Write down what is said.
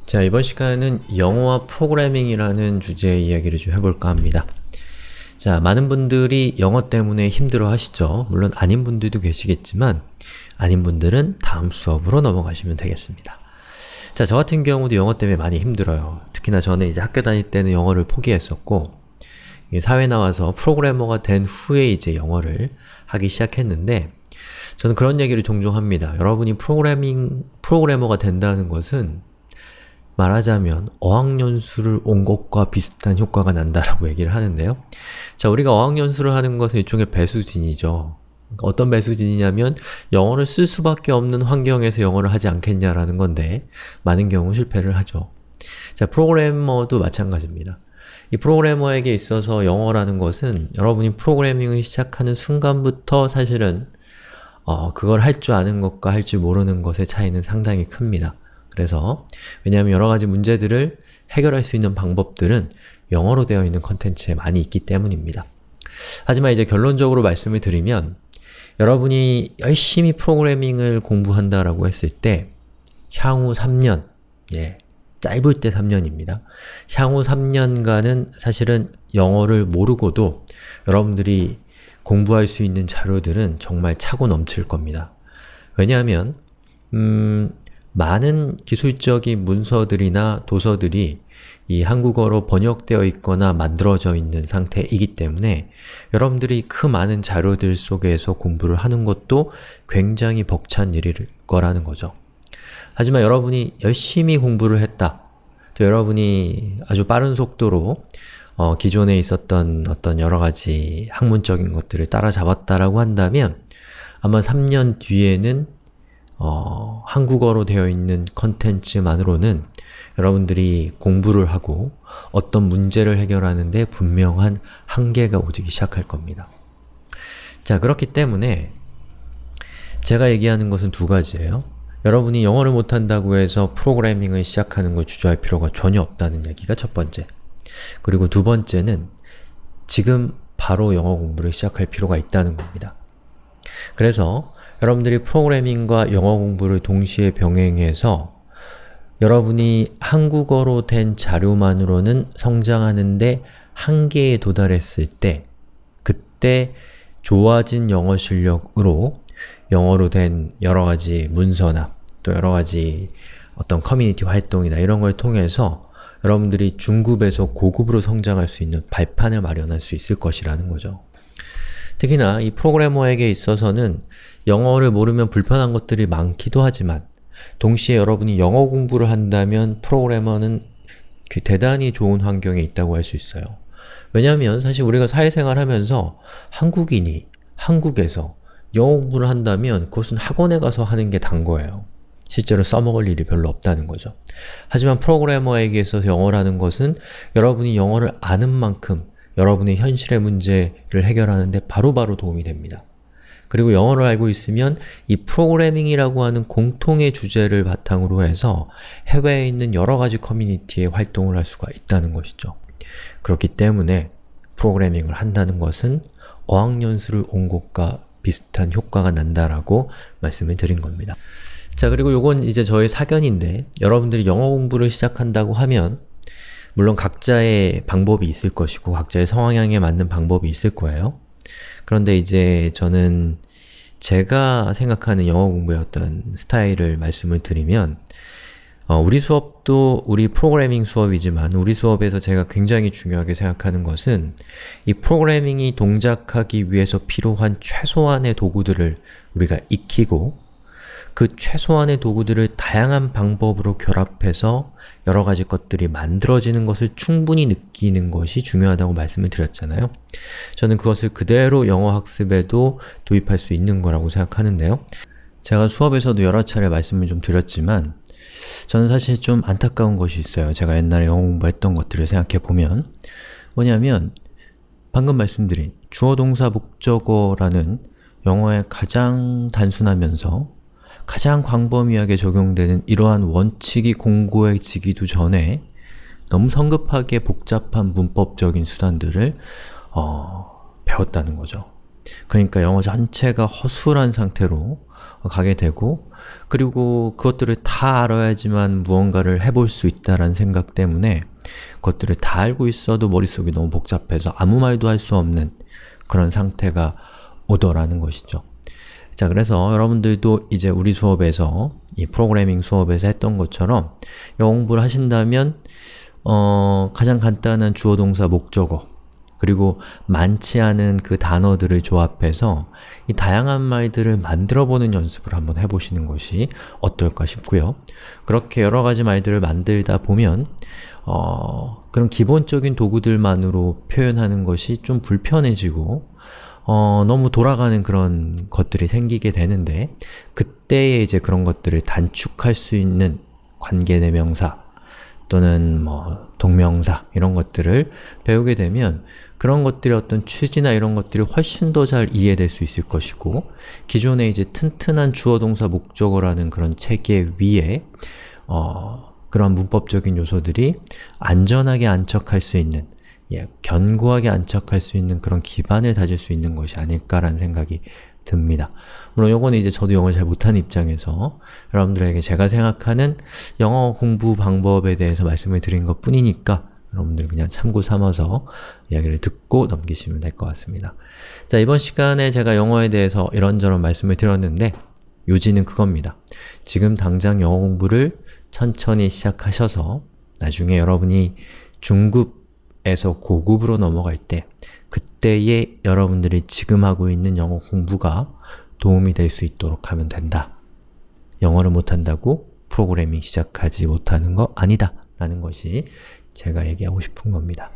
자, 이번 시간은 영어와 프로그래밍이라는 주제의 이야기를 좀 해볼까 합니다. 자, 많은 분들이 영어 때문에 힘들어 하시죠. 물론 아닌 분들도 계시겠지만 아닌 분들은 다음 수업으로 넘어가시면 되겠습니다. 자, 저 같은 경우도 영어 때문에 많이 힘들어요. 특히나 저는 이제 학교 다닐 때는 영어를 포기했었고 사회 나와서 프로그래머가 된 후에 이제 영어를 하기 시작했는데 저는 그런 얘기를 종종 합니다. 여러분이 프로그래머가 된다는 것은 말하자면 어학연수를 온 것과 비슷한 효과가 난다라고 얘기를 하는데요. 자, 우리가 어학연수를 하는 것은 일종의 배수진이죠. 어떤 배수진이냐면 영어를 쓸 수밖에 없는 환경에서 영어를 하지 않겠냐라는 건데 많은 경우 실패를 하죠. 자, 프로그래머도 마찬가지입니다. 이 프로그래머에게 있어서 영어라는 것은 여러분이 프로그래밍을 시작하는 순간부터 사실은 그걸 할 줄 아는 것과 할 줄 모르는 것의 차이는 상당히 큽니다. 그래서 왜냐하면 여러가지 문제들을 해결할 수 있는 방법들은 영어로 되어 있는 컨텐츠에 많이 있기 때문입니다. 하지만 이제 결론적으로 말씀을 드리면 여러분이 열심히 프로그래밍을 공부한다라고 했을 때 향후 3년, 짧을 때 3년입니다. 향후 3년간은 사실은 영어를 모르고도 여러분들이 공부할 수 있는 자료들은 정말 차고 넘칠 겁니다. 왜냐하면 많은 기술적인 문서들이나 도서들이 이 한국어로 번역되어 있거나 만들어져 있는 상태이기 때문에 여러분들이 그 많은 자료들 속에서 공부를 하는 것도 굉장히 벅찬 일일 거라는 거죠. 하지만 여러분이 열심히 공부를 했다. 또 여러분이 아주 빠른 속도로 기존에 있었던 어떤 여러가지 학문적인 것들을 따라잡았다라고 한다면 아마 3년 뒤에는 한국어로 되어 있는 컨텐츠만으로는 여러분들이 공부를 하고 어떤 문제를 해결하는 데 분명한 한계가 오기 시작할 겁니다. 자, 그렇기 때문에 제가 얘기하는 것은 두 가지예요. 여러분이 영어를 못한다고 해서 프로그래밍을 시작하는 걸 주저할 필요가 전혀 없다는 얘기가 첫 번째. 그리고 두 번째는 지금 바로 영어 공부를 시작할 필요가 있다는 겁니다. 그래서 여러분들이 프로그래밍과 영어 공부를 동시에 병행해서 여러분이 한국어로 된 자료만으로는 성장하는데 한계에 도달했을 때 그때 좋아진 영어 실력으로 영어로 된 여러가지 문서나 또 여러가지 어떤 커뮤니티 활동이나 이런 걸 통해서 여러분들이 중급에서 고급으로 성장할 수 있는 발판을 마련할 수 있을 것이라는 거죠. 특히나 이 프로그래머에게 있어서는 영어를 모르면 불편한 것들이 많기도 하지만 동시에 여러분이 영어 공부를 한다면 프로그래머는 대단히 좋은 환경에 있다고 할 수 있어요. 왜냐하면 사실 우리가 사회생활 하면서 한국인이 한국에서 영어 공부를 한다면 그것은 학원에 가서 하는 게 단 거예요. 실제로 써먹을 일이 별로 없다는 거죠. 하지만 프로그래머에게 있어서 영어라는 것은 여러분이 영어를 아는 만큼 여러분의 현실의 문제를 해결하는 데 바로바로 도움이 됩니다. 그리고 영어를 알고 있으면 이 프로그래밍이라고 하는 공통의 주제를 바탕으로 해서 해외에 있는 여러가지 커뮤니티에 활동을 할 수가 있다는 것이죠. 그렇기 때문에 프로그래밍을 한다는 것은 어학연수를 온 것과 비슷한 효과가 난다라고 말씀을 드린 겁니다. 자, 그리고 요건 이제 저의 사견인데 여러분들이 영어 공부를 시작한다고 하면 물론 각자의 방법이 있을 것이고 각자의 성향에 맞는 방법이 있을 거예요. 그런데 이제 저는 제가 생각하는 영어 공부의 어떤 스타일을 말씀을 드리면 우리 수업도 우리 프로그래밍 수업이지만 우리 수업에서 제가 굉장히 중요하게 생각하는 것은 이 프로그래밍이 동작하기 위해서 필요한 최소한의 도구들을 우리가 익히고 그 최소한의 도구들을 다양한 방법으로 결합해서 여러가지 것들이 만들어지는 것을 충분히 느끼는 것이 중요하다고 말씀을 드렸잖아요. 저는 그것을 그대로 영어 학습에도 도입할 수 있는 거라고 생각하는데요. 제가 수업에서도 여러 차례 말씀을 좀 드렸지만 저는 사실 좀 안타까운 것이 있어요. 제가 옛날에 영어 공부했던 것들을 생각해보면 뭐냐면 방금 말씀드린 주어, 동사, 목적어라는 영어의 가장 단순하면서 가장 광범위하게 적용되는 이러한 원칙이 공고해지기도 전에 너무 성급하게 복잡한 문법적인 수단들을 배웠다는 거죠. 그러니까 영어 전체가 허술한 상태로 가게 되고, 그리고 그것들을 다 알아야지만 무언가를 해볼 수 있다는 생각 때문에 그것들을 다 알고 있어도 머릿속이 너무 복잡해서 아무 말도 할 수 없는 그런 상태가 오더라는 것이죠. 자, 그래서 여러분들도 이제 우리 수업에서, 이 프로그래밍 수업에서 했던 것처럼 영어 공부를 하신다면 가장 간단한 주어, 동사, 목적어, 그리고 많지 않은 그 단어들을 조합해서 이 다양한 말들을 만들어보는 연습을 한번 해보시는 것이 어떨까 싶고요. 그렇게 여러 가지 말들을 만들다 보면 그런 기본적인 도구들만으로 표현하는 것이 좀 불편해지고 너무 돌아가는 그런 것들이 생기게 되는데, 그때에 이제 그런 것들을 단축할 수 있는 관계대명사 또는 동명사 이런 것들을 배우게 되면 그런 것들의 어떤 취지나 이런 것들이 훨씬 더 잘 이해될 수 있을 것이고, 기존의 이제 튼튼한 주어, 동사, 목적어라는 그런 체계 위에 그런 문법적인 요소들이 안전하게 안착할 수 있는, 견고하게 안착할 수 있는 그런 기반을 다질 수 있는 것이 아닐까라는 생각이 듭니다. 물론 요거는 이제 저도 영어를 잘 못하는 입장에서 여러분들에게 제가 생각하는 영어 공부 방법에 대해서 말씀을 드린 것 뿐이니까 여러분들 그냥 참고 삼아서 이야기를 듣고 넘기시면 될 것 같습니다. 자, 이번 시간에 제가 영어에 대해서 이런저런 말씀을 드렸는데 요지는 그겁니다. 지금 당장 영어 공부를 천천히 시작하셔서 나중에 여러분이 중급에서 고급으로 넘어갈 때 그때의 여러분들이 지금 하고 있는 영어 공부가 도움이 될 수 있도록 하면 된다. 영어를 못한다고 프로그래밍 시작하지 못하는 거 아니다 라는 것이 제가 얘기하고 싶은 겁니다.